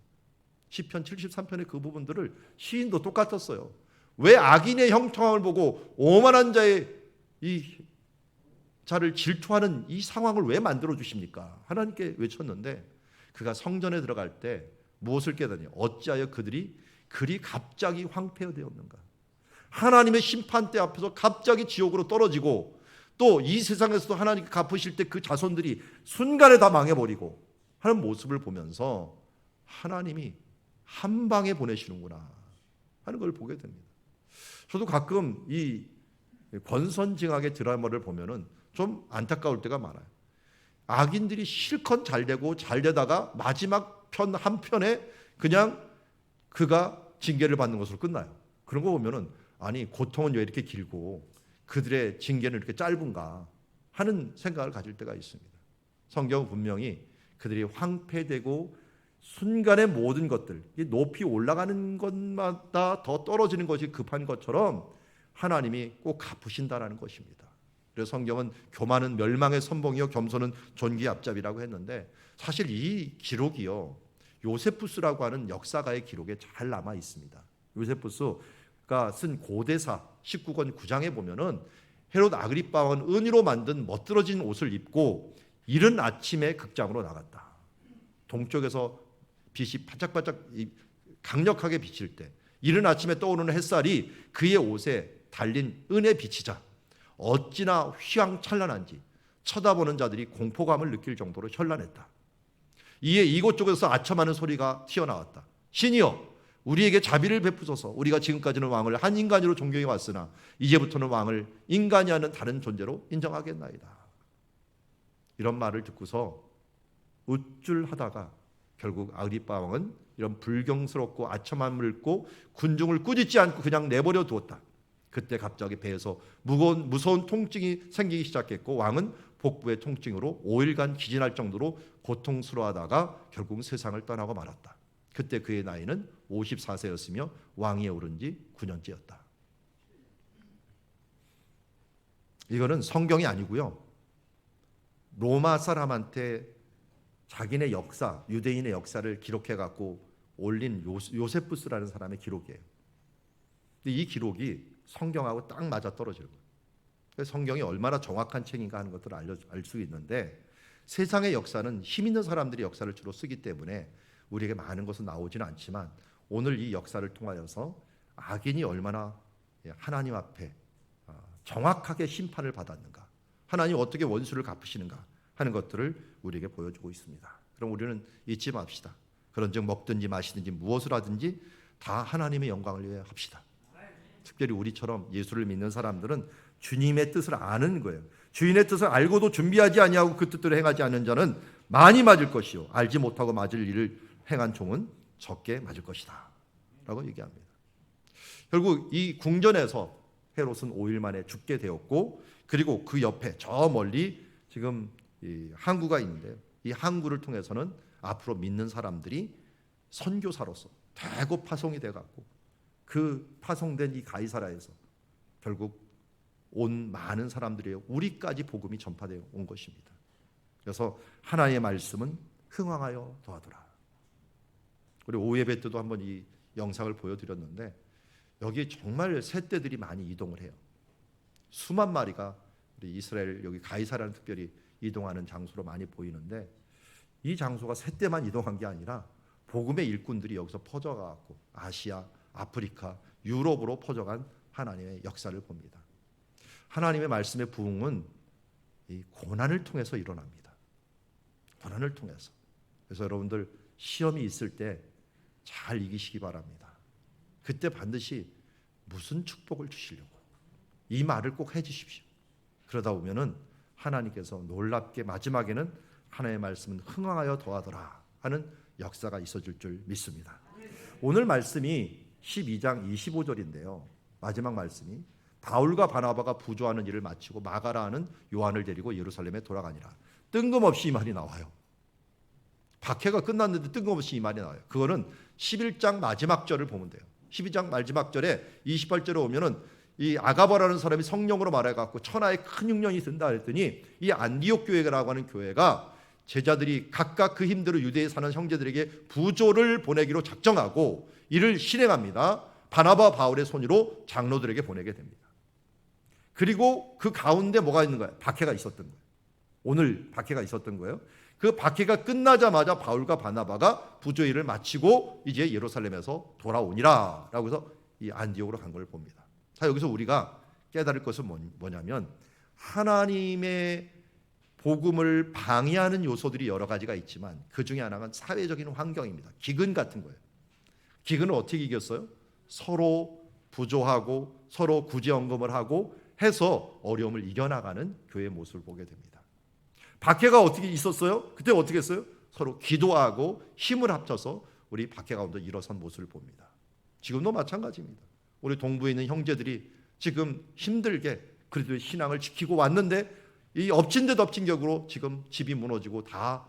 시편 73편의 그 부분들을 시인도 똑같았어요. 왜 악인의 형통함을 보고 오만한 자의 이 자를 질투하는 이 상황을 왜 만들어 주십니까? 하나님께 외쳤는데 그가 성전에 들어갈 때 무엇을 깨닫냐? 어찌하여 그들이 그리 갑자기 황폐되었는가? 하나님의 심판대 앞에서 갑자기 지옥으로 떨어지고, 또 이 세상에서도 하나님께 갚으실 때 그 자손들이 순간에 다 망해버리고 하는 모습을 보면서 하나님이 한 방에 보내시는구나 하는 걸 보게 됩니다. 저도 가끔 이 권선징악의 드라마를 보면은 좀 안타까울 때가 많아요. 악인들이 실컷 잘 되고 잘 되다가 마지막 편 한 편에 그냥 그가 징계를 받는 것으로 끝나요. 그런 거 보면은 아니 고통은 왜 이렇게 길고 그들의 징계는 이렇게 짧은가 하는 생각을 가질 때가 있습니다. 성경은 분명히 그들이 황폐되고 순간의 모든 것들 높이 올라가는 것마다 더 떨어지는 것이 급한 것처럼 하나님이 꼭 갚으신다라는 것입니다. 그래서 성경은 교만은 멸망의 선봉이요 겸손은 존귀의 앞잡이라고 했는데 사실 이 기록이요 요세푸스라고 하는 역사가의 기록에 잘 남아 있습니다. 요세푸스가 쓴 고대사 19권 9장에 보면은 헤롯 아그리파 왕은 은으로 만든 멋들어진 옷을 입고 이른 아침에 극장으로 나갔다. 동쪽에서 빛이 반짝반짝 강력하게 비칠 때 이른 아침에 떠오르는 햇살이 그의 옷에 달린 은의 빛이자 어찌나 휘황찬란한지 쳐다보는 자들이 공포감을 느낄 정도로 현란했다. 이에 이곳저곳에서 아첨하는 소리가 튀어나왔다. 신이여 우리에게 자비를 베푸소서. 우리가 지금까지는 왕을 한 인간으로 존경해 왔으나 이제부터는 왕을 인간이 아닌 다른 존재로 인정하겠나이다. 이런 말을 듣고서 우쭐하다가 결국 아그리파 왕은 이런 불경스럽고 아첨함을 읽고 군중을 꾸짖지 않고 그냥 내버려 두었다. 그때 갑자기 배에서 무서운 통증이 생기기 시작했고 왕은 복부의 통증으로 5일간 기진할 정도로 고통스러워하다가 결국 세상을 떠나고 말았다. 그때 그의 나이는 54세였으며 왕위에 오른 지 9년째였다. 이거는 성경이 아니고요. 로마 사람한테 자기네 역사, 유대인의 역사를 기록해 갖고 올린 요세푸스라는 사람의 기록이에요. 근데 이 기록이 성경하고 딱 맞아 떨어지는 거예요. 그래서 성경이 얼마나 정확한 책인가 하는 것들을 알 수 있는데 세상의 역사는 힘 있는 사람들이 역사를 주로 쓰기 때문에 우리에게 많은 것은 나오지는 않지만 오늘 이 역사를 통하여서 악인이 얼마나 하나님 앞에 정확하게 심판을 받았는가, 하나님 어떻게 원수를 갚으시는가 하는 것들을 우리에게 보여주고 있습니다. 그럼 우리는 잊지 맙시다. 그런즉 먹든지 마시든지 무엇을 하든지 다 하나님의 영광을 위해 합시다. 특별히 우리처럼 예수를 믿는 사람들은 주님의 뜻을 아는 거예요. 주인의 뜻을 알고도 준비하지 아니하고 그 뜻대로 행하지 않는 자는 많이 맞을 것이요 알지 못하고 맞을 일을 행한 종은 적게 맞을 것이다 라고 얘기합니다. 결국 이 궁전에서 헤롯은 5일 만에 죽게 되었고 그리고 그 옆에 저 멀리 지금 이 항구가 있는데 이 항구를 통해서는 앞으로 믿는 사람들이 선교사로서 대거 파송이 돼갖고 그 파송된 이 가이사라에서 결국 온 많은 사람들이 우리까지 복음이 전파되어 온 것입니다. 그래서 하나님의 말씀은 흥왕하여 더하더라. 우리 오예배 때도 한번 이 영상을 보여드렸는데 여기 정말 새떼들이 많이 이동을 해요. 수만 마리가 우리 이스라엘 여기 가이사라는 특별히 이동하는 장소로 많이 보이는데 이 장소가 새떼만 이동한 게 아니라 복음의 일꾼들이 여기서 퍼져가고 아시아, 아프리카, 유럽으로 퍼져간 하나님의 역사를 봅니다. 하나님의 말씀의 부흥은 이 고난을 통해서 일어납니다. 고난을 통해서. 그래서 여러분들 시험이 있을 때 잘 이기시기 바랍니다. 그때 반드시 무슨 축복을 주시려고 이 말을 꼭 해주십시오. 그러다 보면은 하나님께서 놀랍게 마지막에는 하나님의 말씀은 흥왕하여 더하더라 하는 역사가 있어질 줄 믿습니다. 오늘 말씀이 12장 25절인데요. 마지막 말씀이 바울과 바나바가 부조하는 일을 마치고 마가라 하는 요한을 데리고 예루살렘에 돌아가니라. 뜬금없이 이 말이 나와요. 박해가 끝났는데 뜬금없이 이 말이 나와요. 그거는 11장 마지막 절을 보면 돼요. 12장 마지막 절에 28절에 오면은 이 아가바라는 사람이 성령으로 말해갖고 천하에 큰 흉년이 된다 했더니 이 안디옥 교회라고 하는 교회가 제자들이 각각 그 힘대로 유대에 사는 형제들에게 부조를 보내기로 작정하고 이를 실행합니다. 바나바 바울의 손으로 장로들에게 보내게 됩니다. 그리고 그 가운데 뭐가 있는 거예요? 박해가 있었던 거예요. 오늘 박해가 있었던 거예요. 그 박해가 끝나자마자 바울과 바나바가 부조 일을 마치고 이제 예루살렘에서 돌아오니라 라고 해서 이 안디옥으로 간 걸 봅니다. 자, 여기서 우리가 깨달을 것은 뭐냐면 하나님의 복음을 방해하는 요소들이 여러 가지가 있지만 그 중에 하나가 사회적인 환경입니다. 기근 같은 거예요. 기근을 어떻게 이겼어요? 서로 부조하고 서로 구제언금을 하고 해서 어려움을 이겨나가는 교회의 모습을 보게 됩니다. 박해가 어떻게 있었어요? 그때 어떻게 했어요? 서로 기도하고 힘을 합쳐서 우리 박해 가운데 일어선 모습을 봅니다. 지금도 마찬가지입니다. 우리 동부에 있는 형제들이 지금 힘들게 그래도 신앙을 지키고 왔는데 이 엎친 데 덮친 격으로 지금 집이 무너지고 다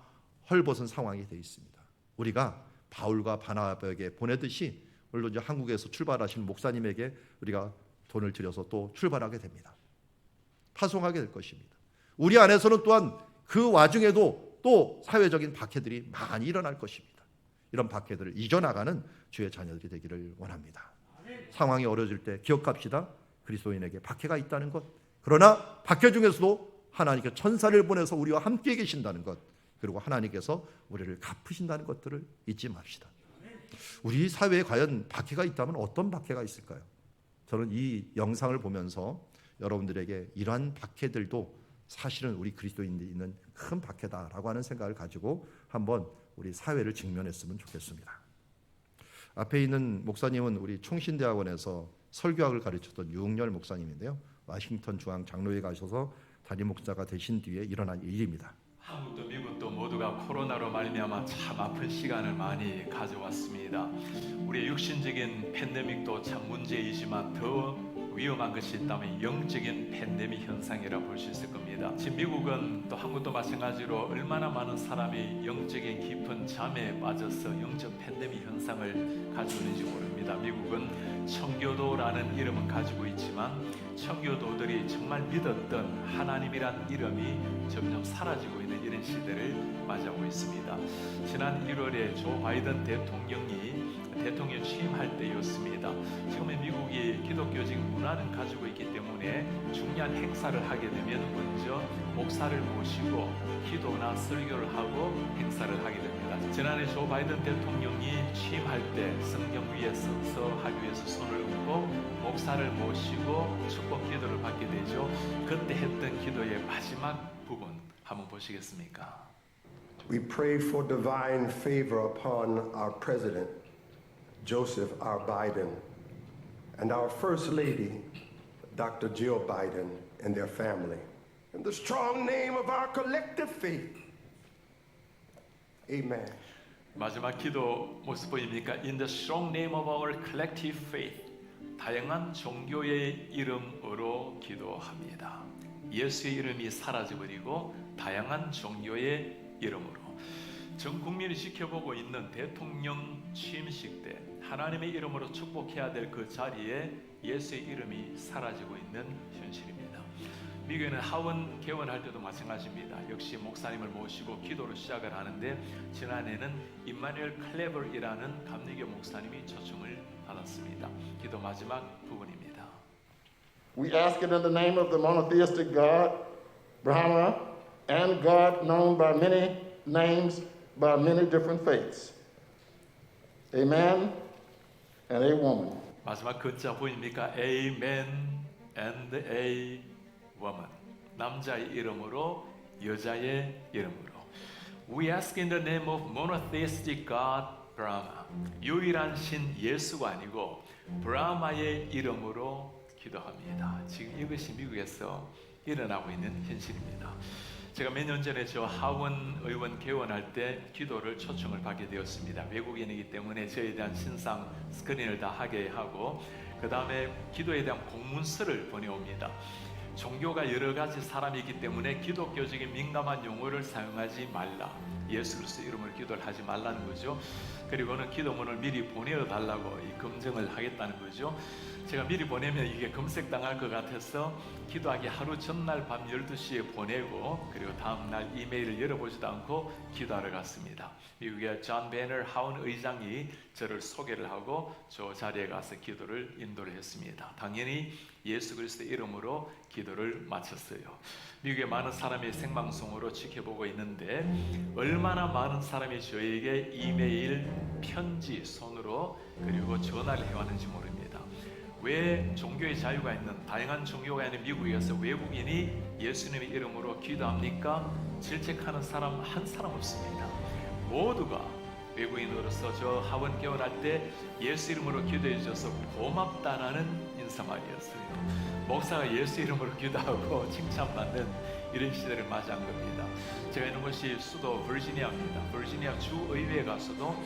헐벗은 상황이 되어 있습니다. 우리가 바울과 바나바에게 보내듯이 물론 이제 한국에서 출발하신 목사님에게 우리가 돈을 들여서 또 출발하게 됩니다. 파송하게 될 것입니다. 우리 안에서는 또한 그 와중에도 또 사회적인 박해들이 많이 일어날 것입니다. 이런 박해들을 이겨나가는 주의 자녀들이 되기를 원합니다. 상황이 어려워질 때 기억합시다. 그리스도인에게 박해가 있다는 것. 그러나 박해 중에서도 하나님께 천사를 보내서 우리와 함께 계신다는 것. 그리고 하나님께서 우리를 갚으신다는 것들을 잊지 맙시다. 우리 사회에 과연 박해가 있다면 어떤 박해가 있을까요? 저는 이 영상을 보면서 여러분들에게 이러한 박해들도 사실은 우리 그리스도인들이 있는 큰 박해다라고 하는 생각을 가지고 한번 우리 사회를 직면했으면 좋겠습니다. 앞에 있는 목사님은 우리 총신대학원에서 설교학을 가르쳤던 유흥열 목사님인데요. 워싱턴 중앙 장로에 가셔서 담임 목사가 되신 뒤에 일어난 일입니다. 한국도 미국도 모두가 코로나로 말미암아 참 아픈 시간을 많이 가져왔습니다. 우리의 육신적인 팬데믹도 참 문제이지만 더 위험한 것이 있다면 영적인 팬데믹 현상이라 볼 수 있을 겁니다. 지금 미국은 또 한국도 마찬가지로 얼마나 많은 사람이 영적인 깊은 잠에 빠져서 영적 팬데믹 현상을 가지고 있는지 모릅니다. 미국은 청교도라는 이름은 가지고 있지만 청교도들이 정말 믿었던 하나님이란 이름이 점점 사라지고 있는 이런 시대를 맞이하고 있습니다. 지난 1월에 조 바이든 대통령이 대통령 취임할 때였습니다. 지금의 미국이 기독교적 문화는 가지고 있기 때문에 중요한 행사를 하게 되면 먼저 목사를 모시고 기도나 설교를 하고 행사를 하게 됩니다. 지난해 조 바이든 대통령이 취임할 때 성경 위에 서서 하기 위해서 손을 얹고 목사를 모시고 축복 기도를 받게 되죠. 그때 했던 기도의 마지막 부분 한번 보시겠습니까? We pray for divine favor upon our president, Joseph R. Biden, and our First Lady, Dr. Jill Biden, and their family. In the strong name of our collective faith. Amen. 마지막 기도 모습 보입니까? In the strong name of our collective faith. 다양한 종교의 이름으로 기도합니다. 예수의 이름이 사라져버리고 다양한 종교의 이름으로 전 국민이 지켜보고 있는 대통령 취임식 때 하나님의 이름으로 축복해야 될 그 자리에 예수의 이름이 사라지고 있는 현실입니다. 미국에는 하원 개원할 때도 마찬가지입니다. 역시 목사님을 모시고 기도로 시작을 하는데 지난해는 임마누엘 클레버이라는 감리교 목사님이 초청을 받았습니다. 기도 마지막 부분입니다. We ask it in the name of the monotheistic God, Brahma, and God known by many names, by many different faiths. A man and a woman. 마지막 글자 보입니까? A man and a woman. 남자의 이름으로 여자의 이름으로. We ask in the name of monotheistic God, Brahma. 유일한 신 예수가 아니고 브라마의 이름으로 기도합니다. 지금 이것이 미국에서 일어나고 있는 현실입니다. 제가 몇 년 전에 저 하원 의원 개원할 때 기도를 초청을 받게 되었습니다. 외국인이기 때문에 저에 대한 신상 스크린을 다 하게 하고 그 다음에 기도에 대한 공문서를 보내옵니다. 종교가 여러 가지 사람이 있기 때문에 기독교적인 민감한 용어를 사용하지 말라. 예수 그리스도 이름으로 기도를 하지 말라는 거죠. 그리고는 기도문을 미리 보내달라고 검증을 하겠다는 거죠. 제가 미리 보내면 이게 검색당할 것 같아서 기도하기 하루 전날 밤 12시에 보내고 그리고 다음날 이메일을 열어보지도 않고 기도하러 갔습니다. 미국의 존 베너 하원 의장이 저를 소개를 하고 저 자리에 가서 기도를 인도를 했습니다. 당연히 예수 그리스도 이름으로 기도를 마쳤어요. 미국의 많은 사람이 생방송으로 지켜보고 있는데 얼마나 많은 사람이 저에게 이메일, 편지, 손으로 그리고 전화를 해왔는지 모릅니다. 왜 종교의 자유가 있는 다양한 종교가 있는 미국에서 외국인이 예수님의 이름으로 기도합니까? 질책하는 사람 한 사람 없습니다. 모두가 외국인으로서 저 하원 개원할 때 예수 이름으로 기도해 주셔서 고맙다라는 인사말이었어요. 목사가 예수 이름으로 기도하고 칭찬받는 이런 시대를 맞이한 겁니다. 제가 있는 곳이 수도 버지니아입니다. 버지니아 주의회에 가서도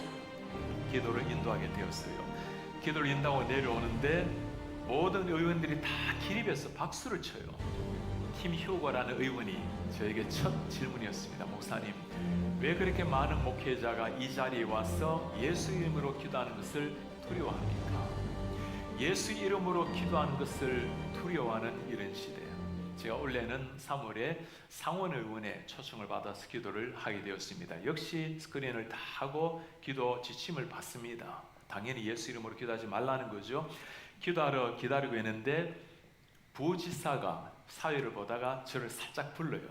기도를 인도하게 되었어요. 기도를 인도하고 내려오는데 모든 의원들이 다 기립해서 박수를 쳐요. 팀 휴거라는 의원이 저에게 첫 질문이었습니다. 목사님, 왜 그렇게 많은 목회자가 이 자리에 와서 예수 이름으로 기도하는 것을 두려워합니까? 예수 이름으로 기도하는 것을 두려워하는 이런 시대. 제가 올해는 3월에 상원 의원의 초청을 받아서 기도를 하게 되었습니다. 역시 스크린을 다 하고 기도 지침을 받습니다. 당연히 예수 이름으로 기도하지 말라는 거죠. 기도하러 기다리고 있는데 부지사가 사회를 보다가 저를 살짝 불러요.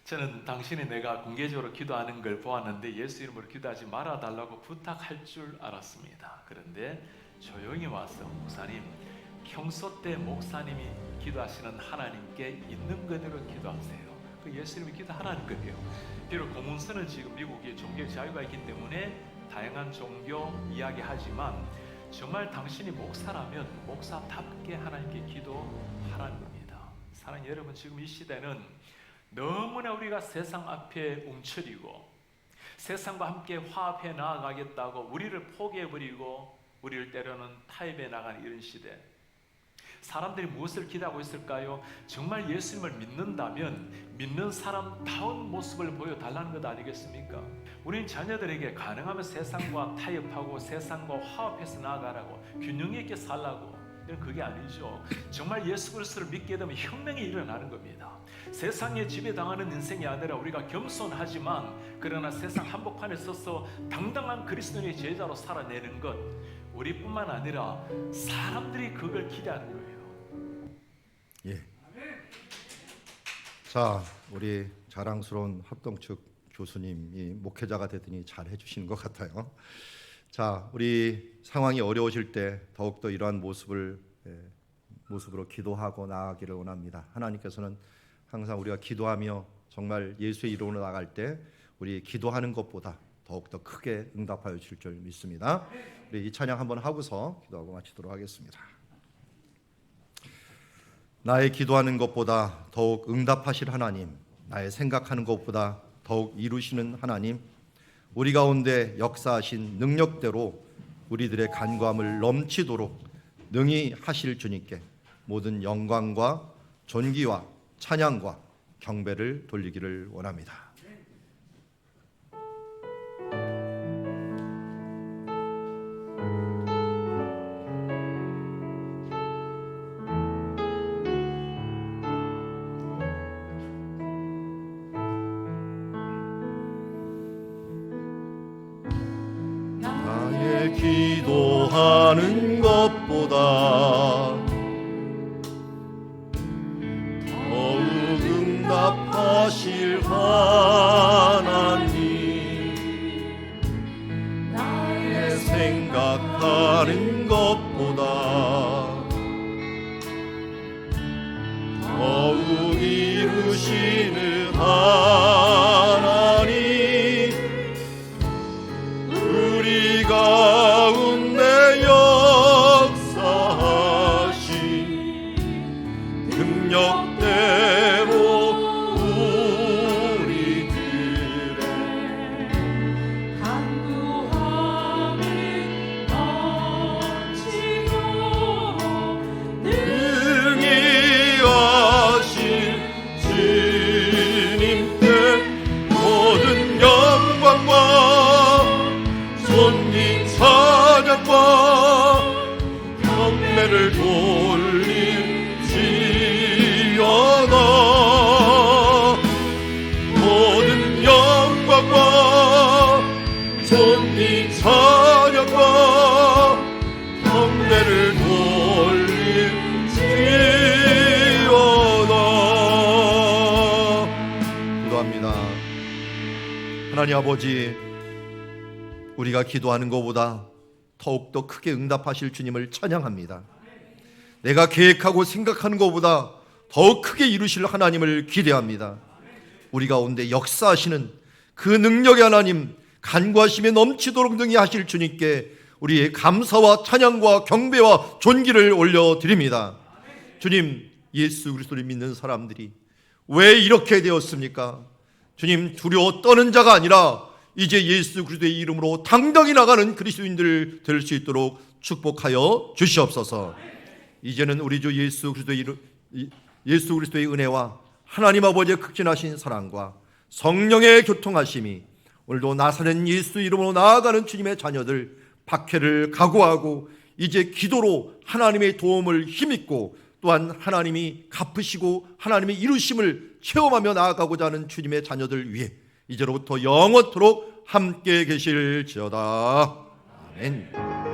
저는 당신이 내가 공개적으로 기도하는 걸 보았는데 예수 이름으로 기도하지 말아달라고 부탁할 줄 알았습니다. 그런데 조용히 와서 목사님, 평소 때 목사님이 기도하시는 하나님께 있는 그대로 기도하세요. 그 예수 이름으로 기도하라는 거예요. 비록 공문서는 지금 미국에 종교 자유가 있기 때문에 다양한 종교 이야기하지만 정말 당신이 목사라면 목사답게 하나님께 기도하라는 겁니다. 사랑하는 여러분, 지금 이 시대는 너무나 우리가 세상 앞에 움츠리고 세상과 함께 화합해 나아가겠다고 우리를 포기해버리고 우리를 때로는 타협해 나가는 이런 시대. 사람들이 무엇을 기대하고 있을까요? 정말 예수님을 믿는다면 믿는 사람다운 모습을 보여달라는 것 아니겠습니까? 우리는 자녀들에게 가능하면 세상과 타협하고 세상과 화합해서 나아가라고, 균형 있게 살라고, 이런 그게 아니죠. 정말 예수 그리스도를 믿게 되면 혁명이 일어나는 겁니다. 세상에 지배당하는 인생이 아니라 우리가 겸손하지만 그러나 세상 한복판에 서서 당당한 그리스도인의 제자로 살아내는 것, 우리뿐만 아니라 사람들이 그걸 기대하는 거예요. 예. 자, 우리 자랑스러운 합동측 교수님이 목회자가 되더니 잘 해주시는 것 같아요. 자, 우리 상황이 어려우실 때 더욱더 이러한 모습으로 기도하고 나아가기를 원합니다. 하나님께서는 항상 우리가 기도하며 정말 예수의 이름으로 나갈 때 우리 기도하는 것보다 더욱더 크게 응답하여 주실 줄 믿습니다. 우리 이 찬양 한번 하고서 기도하고 마치도록 하겠습니다. 나의 기도하는 것보다 더욱 응답하실 하나님, 나의 생각하는 것보다 더욱 이루시는 하나님, 우리 가운데 역사하신 능력대로 우리들의 간구함을 넘치도록 능히 하실 주님께 모든 영광과 존귀와 찬양과 경배를 돌리기를 원합니다. 기도하는 것보다 더욱 응답하실 하나님, 나의 생각하는 것보다 더욱 이루시는 하나님, 우리 가운데 역사하신 능력대로 우리들의 간구함이 넘치도록 능히 하실 주님께 모든 영광과 존귀 찬양과 경배를 돌릴지어다. 모든 영광과 존귀 찬양과 경배를 돌릴지어다. 기도합니다. 하나님 아버지, 우리가 기도하는 것보다 더욱더 크게 응답하실 주님을 찬양합니다. 내가 계획하고 생각하는 것보다 더욱 크게 이루실 하나님을 기대합니다. 우리 가운데 역사하시는 그 능력의 하나님, 간구하심에 넘치도록 능히 하실 주님께 우리의 감사와 찬양과 경배와 존귀를 올려드립니다. 주님, 예수 그리스도를 믿는 사람들이 왜 이렇게 되었습니까? 주님, 두려워 떠는 자가 아니라 이제 예수 그리스도의 이름으로 당당히 나가는 그리스도인들 될 수 있도록 축복하여 주시옵소서. 이제는 우리 주 예수 그리스도의 은혜와 하나님 아버지의 극진하신 사랑과 성령의 교통하심이 오늘도 나사렛 예수 이름으로 나아가는 주님의 자녀들 박해를 각오하고 이제 기도로 하나님의 도움을 힘입고 또한 하나님이 갚으시고 하나님의 이루심을 체험하며 나아가고자 하는 주님의 자녀들 위해 이제로부터 영원토록 함께 계실지어다. 아멘.